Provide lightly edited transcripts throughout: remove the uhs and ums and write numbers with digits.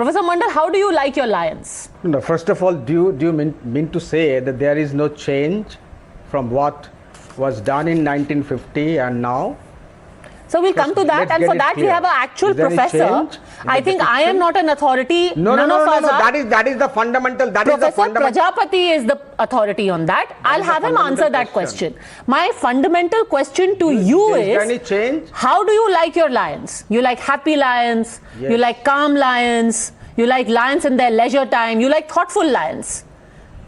Professor Mandal, how do you like your lions? No, first of all, do you mean to say that there is no change from what was done in 1950 and now? So we'll come to that, and for that we have an actual professor. I think I am not an authority. No. That is the fundamental. Professor Prajapati is the authority on that. I'll have him answer that question. My fundamental question to you is: there any change? How do you like your lions? You like happy lions? Yes. You like calm lions? You like lions in their leisure time? You like thoughtful lions?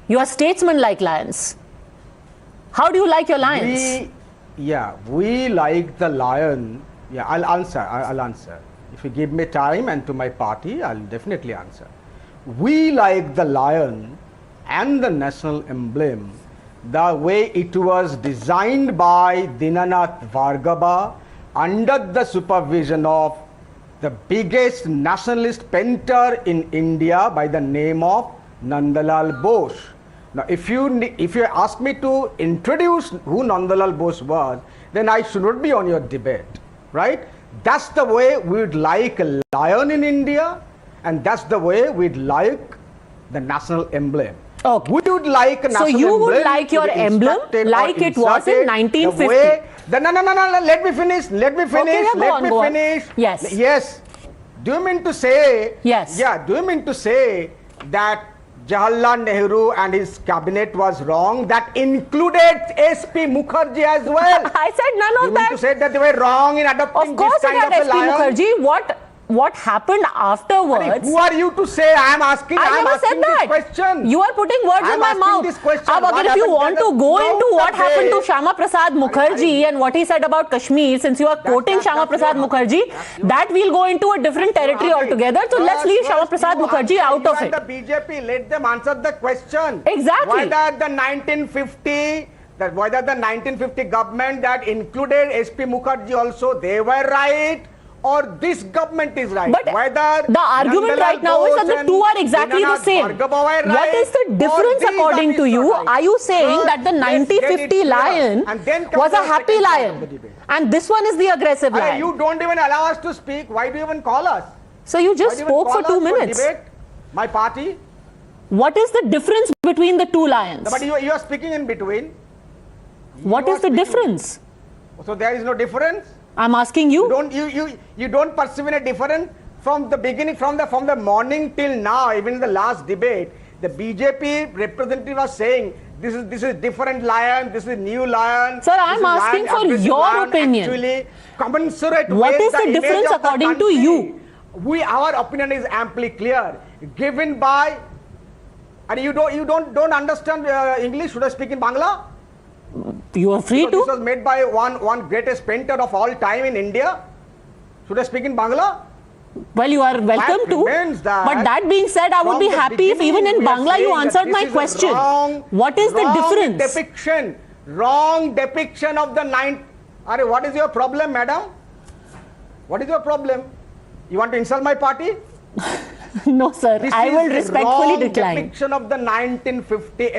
You are statesman-like lions. How do you like your lions? We like the lion. Yeah, I'll answer. If you give me time and to my party, I'll definitely answer. We like the lion and the national emblem the way it was designed by Dinanath Bhargava under the supervision of the biggest nationalist painter in India by the name of Nandalal Bose. Now, if you ask me to introduce who Nandalal Bose was, then I should not be on your debate, right? That's the way we'd like a lion in India, and that's the way we'd like the national emblem. Okay. We would like a national emblem. So you would like your emblem like it was in 1950? No, let me finish. Okay, Yes. Yes. Do you mean to say? Yes. Yeah. Do you mean to say that Jawaharlal Nehru and his cabinet was wrong? That included S.P. Mukherjee as well. I said none of that. You mean to say that they were wrong in adopting this kind of a lion? Of course it had S.P. Mukherjee. What happened afterwards? Who are you to say? I asking this question. You are putting words in my mouth. This question. If you want to go into what happened to Shyama Prasad Mukherjee and what he said about Kashmir, since you are quoting Shyama Prasad Mukherjee, that we'll go into a different territory altogether. So let's leave Shyama Prasad Mukherjee out of it. The BJP, let them answer the question. Exactly. Whether the 1950 government that included S.P. Mukherjee also, they were right, or this government is right. But whether the argument right now is that the two are exactly the same. Right, what is the difference according to you? Right? Are you saying that the 1950 lion was a happy lion and this one is the aggressive lion? You don't even allow us to speak. Why do you even call us? So you just spoke for 2 minutes. My party? What is the difference between the two lions? No, but you are speaking in between. What is the difference? So there is no difference? I'm asking you. You don't perceive a difference from the beginning, from the morning till now, even in the last debate. The BJP representative was saying this is different lion, this is new lion. Sir, I'm asking for your opinion. Actually, commensurate. What is the difference according to you? Our opinion is amply clear, given by. And you don't understand English? Should I speak in Bangla? You are free to. This was made by one greatest painter of all time in India. Should I speak in Bangla? Well, you are welcome to. But that being said, I would be happy if even in Bangla you answered my question. What is the difference? Wrong depiction of the ninth. What is your problem, madam? What is your problem? You want to insult my party? No, sir. I will respectfully decline. Depiction of the 1950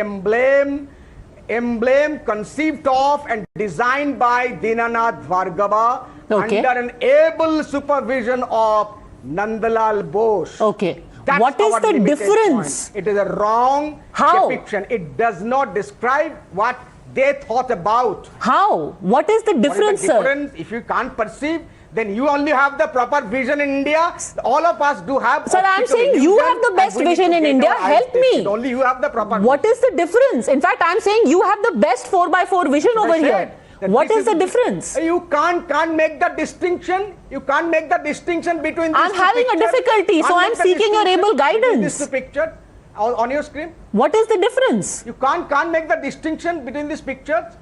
emblem conceived of and designed by Dinanath Bhargava under an able supervision of Nandalal Bose. Okay. What is the difference? It is a wrong depiction. It does not describe what they thought about. How? What is the difference, sir? If you can't perceive, then you only have the proper vision in India. All of us do have. Sir, I'm saying you have the best vision in India. Help me. Only you have the proper. What is the difference? In fact, I'm saying you have the best 4x4 vision over here. What is the difference? You can't make the distinction. You can't make the distinction between. I'm having a difficulty, so I'm seeking your able guidance. This picture on your screen. What is the difference? You can't make the distinction between these pictures.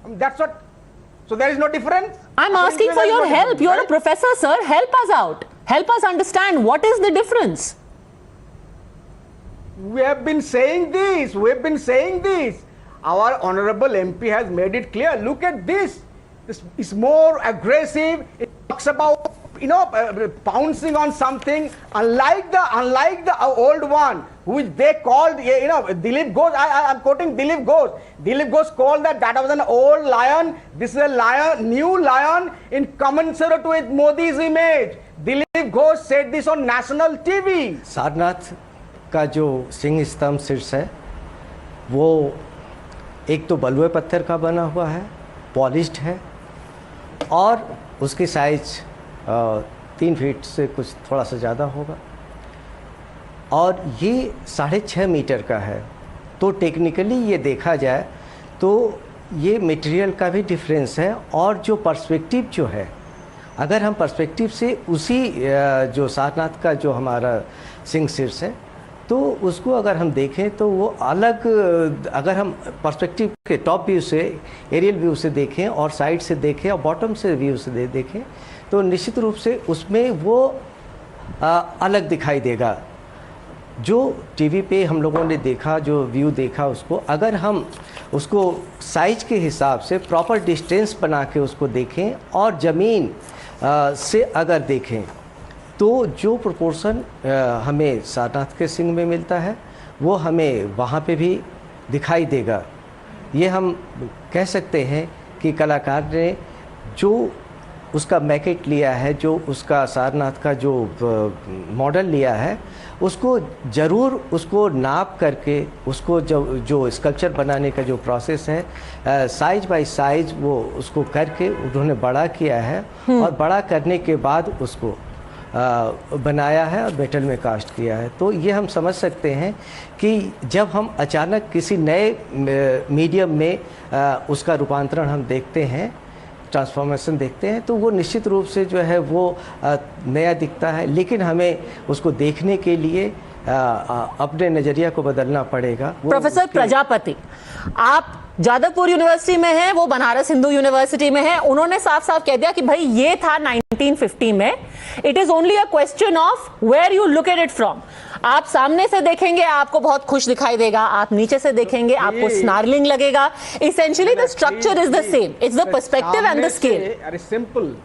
That's what. So there is no difference? I'm asking for your help. You're a professor, sir. Help us out. Help us understand what is the difference. We have been saying this. Our honorable MP has made it clear. Look at this. This is more aggressive. It talks about pouncing on something. Unlike the old one, which they called, Dilip Ghosh. I'm quoting Dilip Ghosh. Dilip Ghosh called that was an old lion. This is a lion, new lion, in commensurate with Modi's image. Dilip Ghosh said this on national TV. Sarnath का जो सिंह स्तंभ शीर्ष है वो एक तो बलुए पत्थर का बना हुआ है, पॉलिश्ड है, और उसकी साइज 3 फीट से कुछ थोड़ा सा ज़्यादा होगा, और ये 6.5 मीटर का है। तो टेक्निकली ये देखा जाए तो ये मटेरियल का भी डिफरेंस है, और जो पर्सपेक्टिव जो है, अगर हम पर्सपेक्टिव से उसी जो सारनाथ का जो हमारा सिंह शीर्ष है तो उसको अगर हम देखें तो वो अलग, अगर हम पर्सपेक्टिव के टॉप व्यू से, एरियल व्यू से देखें और साइड से देखें और बॉटम से व्यू से देखें तो निश्चित रूप से उसमें वो अलग दिखाई देगा। जो टीवी पे हम लोगों ने देखा, जो व्यू देखा, उसको अगर हम उसको साइज के हिसाब से प्रॉपर डिस्टेंस बना के उसको देखें और ज़मीन से अगर देखें तो जो प्रोपोर्शन हमें सारनाथ के सिंह में मिलता है वो हमें वहाँ पे भी दिखाई देगा। ये हम कह सकते हैं कि कलाकार ने जो उसका मैकेट लिया है, जो उसका सारनाथ का जो मॉडल लिया है, उसको ज़रूर उसको नाप करके उसको जो स्कल्पचर बनाने का जो प्रोसेस है साइज बाय साइज वो उसको करके उन्होंने बड़ा किया है, और बड़ा करने के बाद उसको बनाया है और मेटल में कास्ट किया है। तो ये हम समझ सकते हैं कि जब हम अचानक किसी नए मीडियम में उसका रूपांतरण हम देखते हैं, ट्रांसफॉर्मेशन देखते हैं, तो वो निश्चित रूप से जो है वो नया दिखता है, लेकिन हमें उसको देखने के लिए अपने नज़रिया को बदलना पड़ेगा। प्रोफेसर प्रजापति, आप जादवपुर यूनिवर्सिटी में हैं, वो बनारस हिंदू यूनिवर्सिटी में है। उन्होंने साफ साफ कह दिया कि भाई ये था 1950 में, it is only a question of where you look at it from. आप सामने से देखेंगे आपको बहुत खुश दिखाई देगा, आप नीचे से देखेंगे आपको स्नार्लिंग लगेगा। Essentially the structure is the same, it's the perspective and the scale. अरे सिंपल,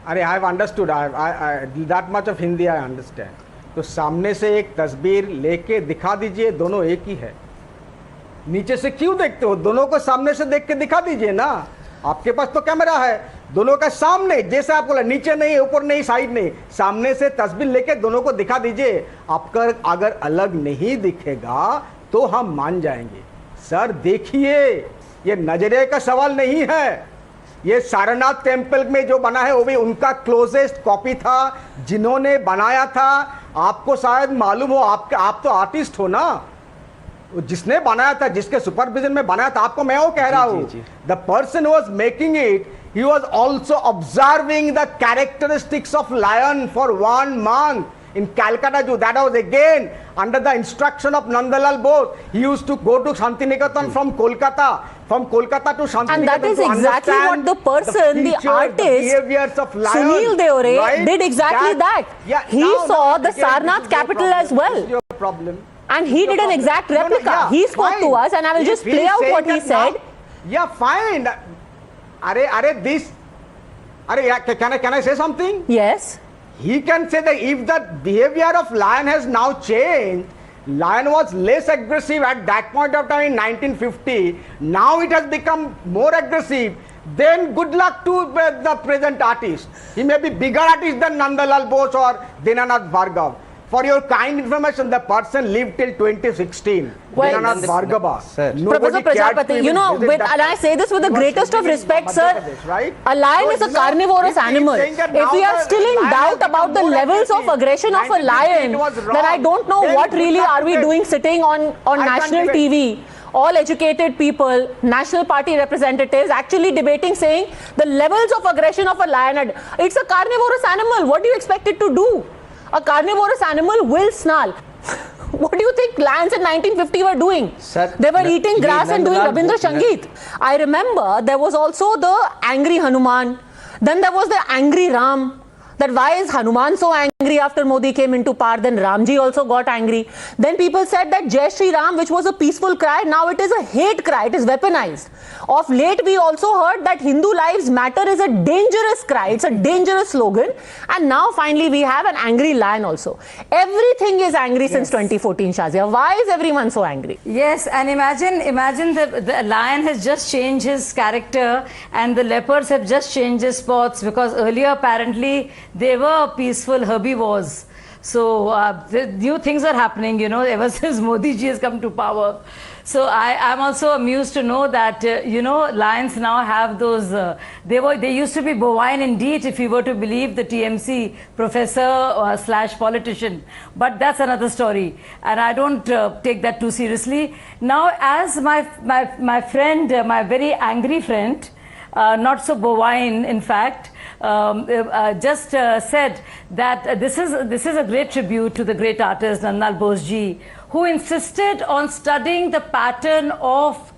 अरे I have understood, that much of Hindi I understand. तो सामने से एक तस्वीर लेके दिखा दीजिए, दोनों एक ही है। नीचे से क्यों देखते हो? दोनों को सामने से देख के दिखा दीजिए ना। आपके पास तो कैमरा है, दोनों का सामने, जैसे आप बोला नीचे नहीं, ऊपर नहीं, साइड नहीं, सामने से तस्वीर लेके दोनों को दिखा दीजिए। आपका अगर अलग नहीं दिखेगा तो हम मान जाएंगे। सर देखिए, ये नजरिए का सवाल नहीं है। ये सारनाथ टेम्पल में जो बना है वो भी उनका क्लोजेस्ट कॉपी था, जिन्होंने बनाया था। आपको शायद मालूम हो, आप तो आर्टिस्ट हो ना, जिसने बनाया था, जिसके सुपरविजन में बनाया था, आपको मैं वो कह रहा हूं, the person was making it, he was also observing the characteristics of lion for 1 month in Calcutta Zoo. That was again under the instruction of Nandalal Bose. He used to go to Shantiniketan from Kolkata to Shantiniketan, and that is exactly what the person, the artist Sunil Deore did exactly that. He saw the Sarnath capital as well. Your problem. And he did an exact replica. He spoke to us, and I will just play out what he said. Yeah, fine. Can I say something? Yes. He can say that if the behavior of lion has now changed, lion was less aggressive at that point of time in 1950. Now it has become more aggressive. Then good luck to the present artist. He may be bigger artist than Nandalal Bose or Dinanath Bhargav. For your kind information, the person lived till 2016. Well, Dinanath Bhargava. Professor Prajapati, you know, and I say this with the greatest of respect, sir. Right? A lion is a carnivorous animal. If we are still in doubt about the levels of aggression of a lion, then I don't know what really are we doing sitting on national TV. All educated people, national party representatives actually debating, saying the levels of aggression of a lion. It's a carnivorous animal. What do you expect it to do? A carnivorous animal will snarl. What do you think lions in 1950 were doing? Sir, they were eating grass and doing Rabindra Sangeet. I remember there was also the angry Hanuman. Then there was the angry Ram. That why is Hanuman so angry after Modi came into power? Then Ramji also got angry. Then people said that Jai Shri Ram, which was a peaceful cry, now it is a hate cry. It is weaponized. Of late, we also heard that Hindu lives matter is a dangerous cry. It's a dangerous slogan. And now finally we have an angry lion also. Everything is angry since 2014, Shazia. Why is everyone so angry? Yes, and imagine the lion has just changed his character and the leopards have just changed his spots, because earlier apparently they were peaceful herbivores. So the new things are happening, you know, ever since Modi ji has come to power. So I'm also amused to know that, you know, lions now have those, they used to be bovine indeed, if you were to believe the TMC professor slash politician. But that's another story. And I don't take that too seriously. Now, as my friend, my very angry friend, not so bovine, in fact, just said that this is a great tribute to the great artist Nandlal Bose ji, who insisted on studying the pattern of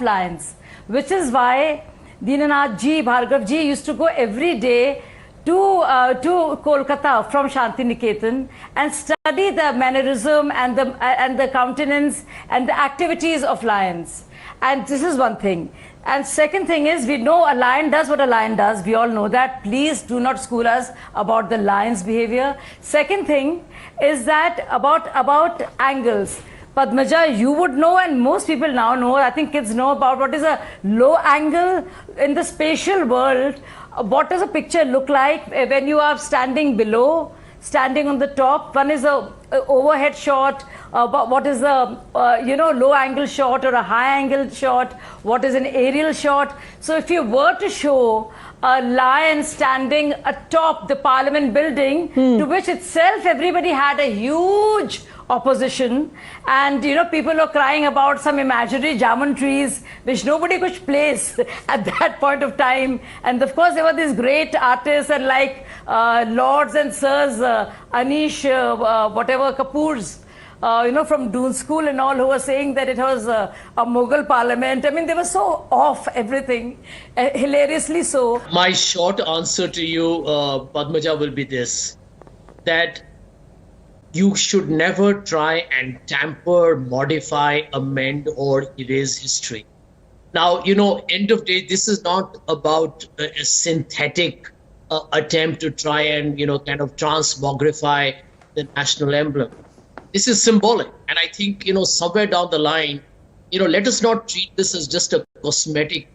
lions, which is why Dinanath ji, Bhargav ji used to go every day to Kolkata from Shanti Niketan and study the mannerism and the countenance and the activities of lions. And this is one thing. And second thing is, we know a lion does what a lion does. We all know that. Please do not school us about the lion's behavior. Second thing is that about angles. Padmaja, you would know, and most people now know, I think kids know about what is a low angle in the spatial world. What does a picture look like when you are standing below, standing on the top? One is a overhead shot. What is a low angle shot or a high angle shot? What is an aerial shot? So if you were to show a lion standing atop the Parliament building, to which itself everybody had a huge opposition, and you know, people were crying about some imaginary jamun trees which nobody could place at that point of time. And of course there were these great artists and like lords and sirs, Anish whatever Kapoor's, from Doon School and all, who were saying that it was a Mughal parliament. I mean, they were so off everything, hilariously so. My short answer to you, Padmaja, will be this, that you should never try and tamper, modify, amend, or erase history. Now, you know, end of day, this is not about a synthetic attempt to try and, you know, kind of transmogrify the national emblem. This is symbolic. And I think, you know, somewhere down the line, you know, let us not treat this as just a cosmetic,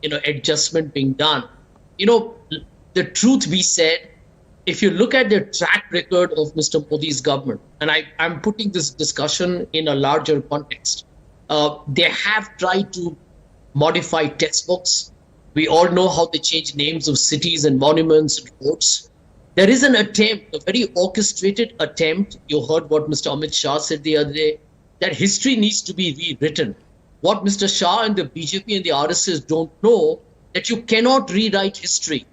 adjustment being done. You know, the truth be said, if you look at the track record of Mr. Modi's government, and I'm putting this discussion in a larger context, they have tried to modify textbooks. We all know how they change names of cities and monuments and roads. There is an attempt, a very orchestrated attempt. You heard what Mr. Amit Shah said the other day, that history needs to be rewritten. What Mr. Shah and the BJP and the RSS don't know, that you cannot rewrite history.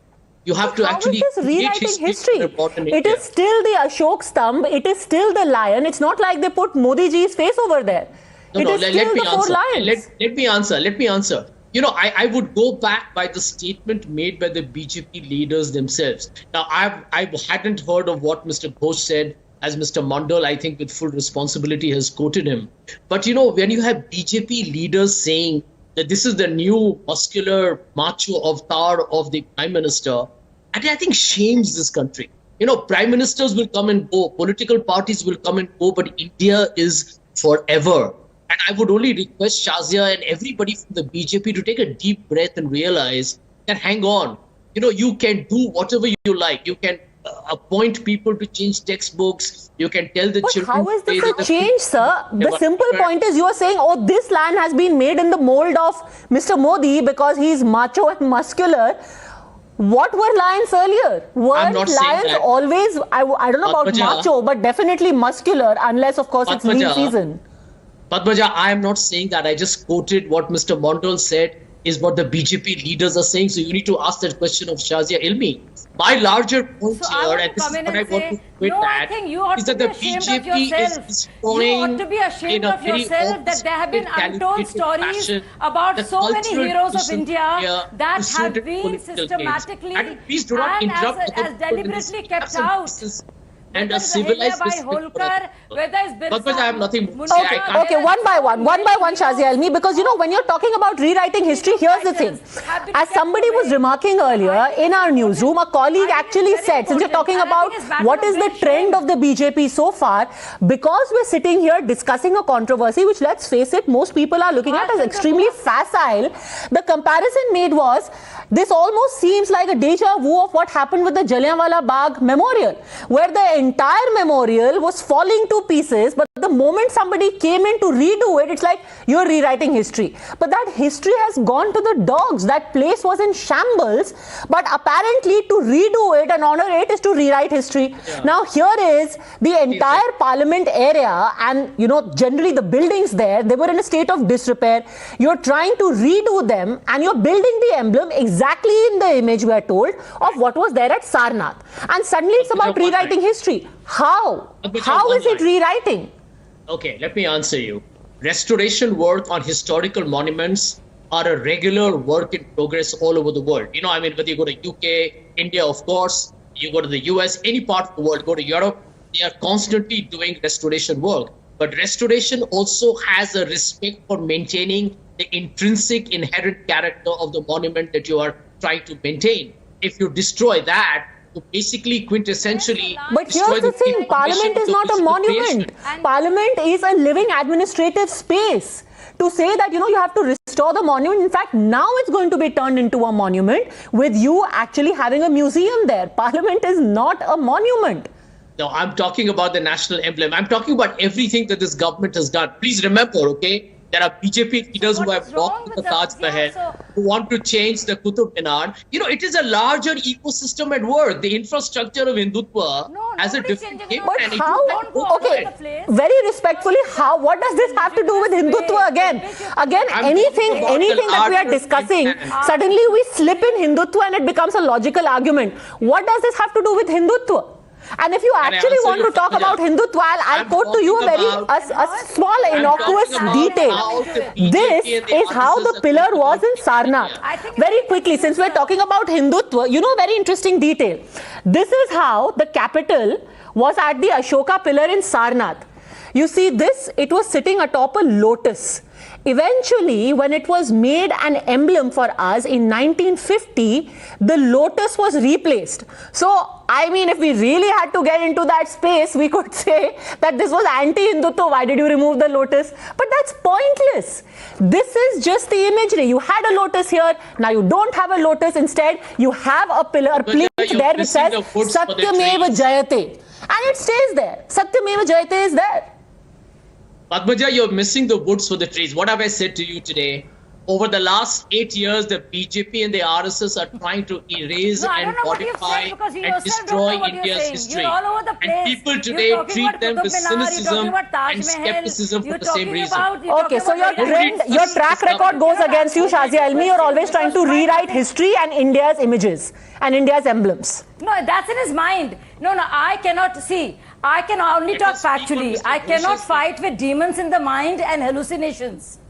You have to actually rewriting history. It is still the Ashok Stamp. It is still the lion. It's not like they put Modi ji's face over there. Let me answer. You know, I would go back by the statement made by the BJP leaders themselves. Now, I hadn't heard of what Mr. Ghosh said, as Mr. Mandal, I think with full responsibility, has quoted him. But, you know, when you have BJP leaders saying that this is the new muscular macho avatar of the Prime Minister, and I think shames this country. You know, Prime Ministers will come and go, political parties will come and go, but India is forever. And I would only request Shazia and everybody from the BJP to take a deep breath and realize that, hang on, you know, you can do whatever you like. You can appoint people to change textbooks. You can tell the children. How is this a change, sir? The simple point is, you are saying, oh, this land has been made in the mold of Mr. Modi because he's macho and muscular. What were lions earlier? Were lions always, I don't know about macho, but definitely muscular, unless, of course, it's lean season. Padmaja, I am not saying that. I just quoted what Mr. Mondal said is what the BJP leaders are saying. So you need to ask that question of Shazia Ilmi. My larger point here, and this is what I want to quit at, is that the BJP is destroying. You ought to be ashamed of yourself that there have been untold stories about so many heroes of India that have been systematically and as deliberately kept out. And a civilized Holkar, whether it's I have nothing more to say. Okay, one by one, Shazia Almi, because you know, when you're talking about rewriting history, here's the thing. As somebody was remarking earlier in our newsroom, a colleague actually said, since you're talking about what is the trend of the BJP so far, because we're sitting here discussing a controversy, which, let's face it, most people are looking at as extremely facile, the comparison made was this almost seems like a deja vu of what happened with the Jallianwala Bagh memorial, where the entire memorial was falling to pieces, but the moment somebody came in to redo it, it's like you're rewriting history. But that history has gone to the dogs. That place was in shambles, but apparently to redo it and honor it is to rewrite history. Yeah. Now here is the entire parliament area, and generally the buildings there, they were in a state of disrepair. You're trying to redo them and you're building the emblem exactly in the image, we are told, of what was there at Sarnath. And suddenly it's about rewriting history. How? How is it rewriting? Okay, let me answer you. Restoration work on historical monuments are a regular work in progress all over the world. Whether you go to UK, India, of course, you go to the US, any part of the world, go to Europe, they are constantly doing restoration work. But restoration also has a respect for maintaining the intrinsic inherent character of the monument that you are trying to maintain. If you destroy that, you basically quintessentially. But here's the thing, Parliament is not a monument. Parliament is a living administrative space. To say that, you have to restore the monument, in fact, now it's going to be turned into a monument with you actually having a museum there. Parliament is not a monument. No, I'm talking about the national emblem. I'm talking about everything that this government has done. Please remember, okay, there are BJP leaders who have walked to the Taj Mahal, who want to change the Qutub Minar. It is a larger ecosystem at work. The infrastructure of Hindutva has a different impact. But how? Okay, very respectfully, what does this have to do with Hindutva again? Again, anything that we are discussing, suddenly we slip in Hindutva and it becomes a logical argument. What does this have to do with Hindutva? And if you actually want to talk about Hindutva, I'll quote to you a small innocuous detail. This is how the pillar was in Sarnath. Very quickly, since we're talking about Hindutva, very interesting detail. This is how the capital was at the Ashoka pillar in Sarnath. You see this, it was sitting atop a lotus. Eventually, when it was made an emblem for us in 1950, the lotus was replaced. So, if we really had to get into that space, we could say that this was anti-Hindutva. Why did you remove the lotus? But that's pointless. This is just the imagery. You had a lotus here. Now you don't have a lotus. Instead, you have a pillar plate there which says Satyameva Jayate. And it stays there. Satyameva Jayate is there. Padmaja, you're missing the woods for the trees. What have I said to you today? Over the last 8 years, the BJP and the RSS are trying to erase and modify and destroy India's history. And people today treat them with cynicism and skepticism for the same reason. Okay, so your track record goes against you, Shazia Almi. You're always trying to rewrite history and India's images and India's emblems. No, that's in his mind. No, I cannot see. I can only talk factually. I cannot fight with demons in the mind and hallucinations.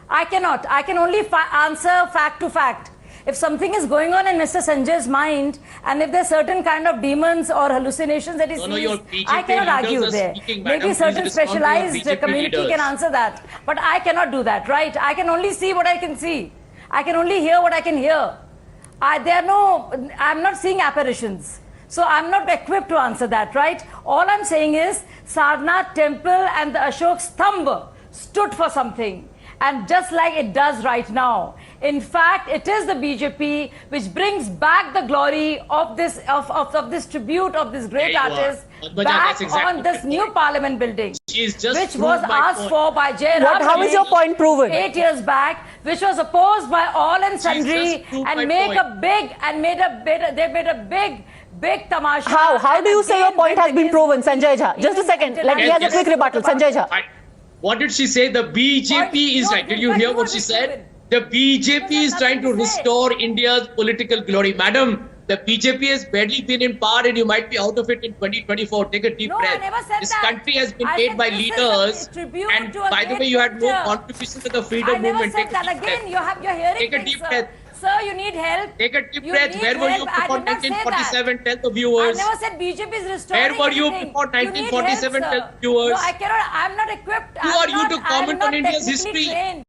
I cannot. I can only answer fact to fact. If something is going on in Mr. Sanjay's mind, and if there's certain kind of demons or hallucinations that he sees, I cannot argue there. Maybe certain specialized community can answer that. But I cannot do that, right? I can only see what I can see. I can only hear what I can hear. I'm not seeing apparitions. So I'm not equipped to answer that, right? All I'm saying is Sarnath temple and the Ashok Stambha stood for something. And just like it does right now. In fact, it is the BJP which brings back the glory of this this tribute of this great artist back on this new parliament building, which was asked for by Yourop. How is your point proven? 8 years back, which was opposed by all and sundry, and made a big tamasha. How do you say your point has been proven, Sanjay Jha? Just a second. Let me have a quick rebuttal. Sanjay Jha. What did she say? The BJP is right. Did you hear what she said? The BJP is trying to restore India's political glory. Madam, the BJP has barely been in power and you might be out of it in 2024. Take a deep breath. This country has been made by leaders. And by the way, you had no contribution to the freedom movement. Take a deep breath. Take a deep breath. Sir, you need help. Take a deep breath. Where were you before 1947? Tell the viewers. I never said BJP is restoring. Where were you before 1947? Tell the viewers. No, I cannot. I'm not equipped. Who are you to comment on India's history?